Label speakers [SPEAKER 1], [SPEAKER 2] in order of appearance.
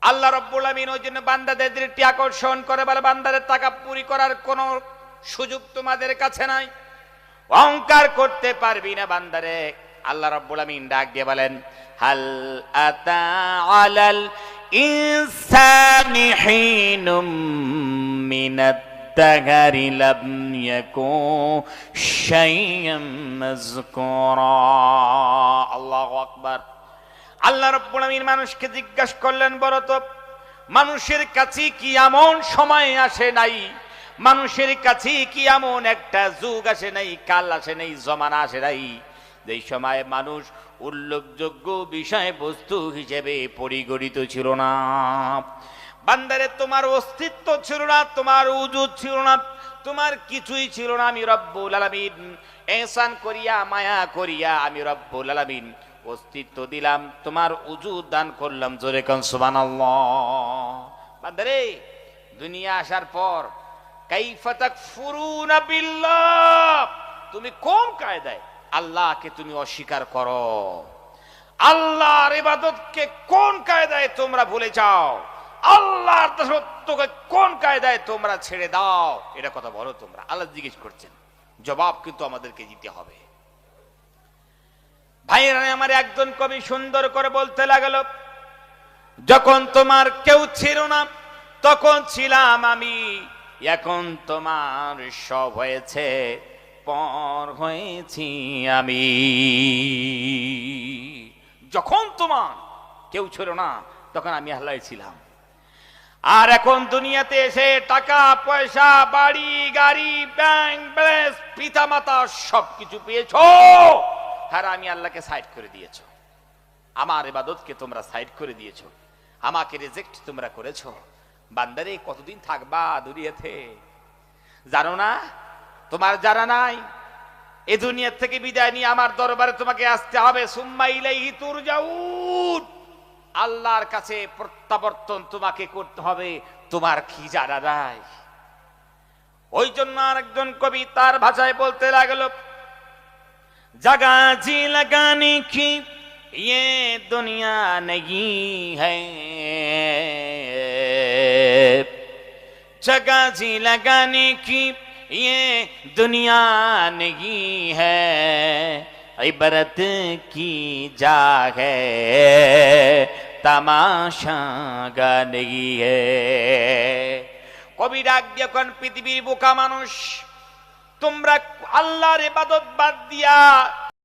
[SPEAKER 1] আল্লাহ রাব্বুল আমিন ওই জন্য বান্দাদের দৃষ্টি আকর্ষণ করে বলে, বান্দাদের তাকাব্বুরি করার কোনো সুযোগ তোমাদের কাছে নাই, অহংকার করতে পারবি না বান্দারে। আল্লাহ রাব্বুল আমিন ডাক দিয়ে বলেন, হাল আতা আলাল ইনসানি হিনুম মিনাত দাহরি লাম ইয়াকুন শাইয়্যাম মাযকুরা। আল্লাহু আকবার। আল্লাহ রাব্বুল আমিন মানুষকে জিজ্ঞাসা করলেন, বলো তো মানুষের কাছে কি এমন সময় আসে নাই, মানুষের কাছে কি এমন একটা যুগ আসে নাই, কাল আসে নাই, জমানা আসে নাই, যেই সময় মানুষ উল্লেখযোগ্য বিষয়বস্তু হিসেবে পরিগণিত ছিল না। বান্দারে তোমার অস্তিত্ব ছিল না, তোমার উজুদ ছিল না, তোমার কিছুই ছিল না। আমি রব্বুল আলামিন ইহসান করিয়া মায়া করিয়া আমি রব্বুল আলামিন অস্তিত্ব দিলাম, তোমার উজুদ দান করলাম। জোরে কোন সুবহানাল্লাহ। বান্দারে দুনিয়া আসার পর কাইফা তাকফুরুনা বিল্লাহ, তুমি কোন কায়দায় আল্লাহকে তুমি অস্বীকার করো, আল্লাহর ইবাদতকে কোন কায়দায় তোমরা ভুলে যাও, আল্লাহর দাসত্বকে কোন কায়দায় তোমরা ছেড়ে দাও, এটা কথা বলো তোমরা। আল্লাহ জিজ্ঞেস করছেন, জবাব কিন্তু আমাদেরকে দিতে হবে। ভাইয়েরা আমার, একজন কবি সুন্দর করে বলতে লাগলো, যখন তোমার কেউ ছিল না তখন ছিলাম আমি, এখন তোমার সব হয়েছে পর হয়েছি আমি। যখন তোমার কেউ ছিল না তখন আমি আল্লাহ ছিলাম, আর এখন দুনিয়াতে এসে টাকা পয়সা বাড়ি গাড়ি ব্যাংক ব্যালেন্স পিতা মাতা সবকিছু পেয়েছো, আর আমি আল্লাহকে সাইড করে দিয়েছো, আমার ইবাদতকে তোমরা সাইড করে দিয়েছো, আমাকে রিজেক্ট তোমরা করেছো। বান্দারে কতদিন থাকবা দুনিয়াতে জানো না? তোমার জানা নাই? এই দুনিয়া থেকে বিদায় নিয়ে আমার দরবারে তোমাকে আসতে হবে। সুম্মা ইলাইহি তুরজাউন, আল্লাহর কাছে প্রত্যাবর্তন তোমাকে করতে হবে। তোমার কি জানা নাই? ওই জন্য আরেকজন কবি তার ভাষায় বলতে লাগলো, जगह जी लगाने की ये दुनिया नहीं है, जगह जी लगाने की ये दुनिया नहीं है, इबरत की जा है तमाशा गा नहीं है। কবি ডাক দিয়ে কোন পৃথিবীর বোকা মানুষ, তোমরা আল্লাহর ইবাদত বাদ দিয়া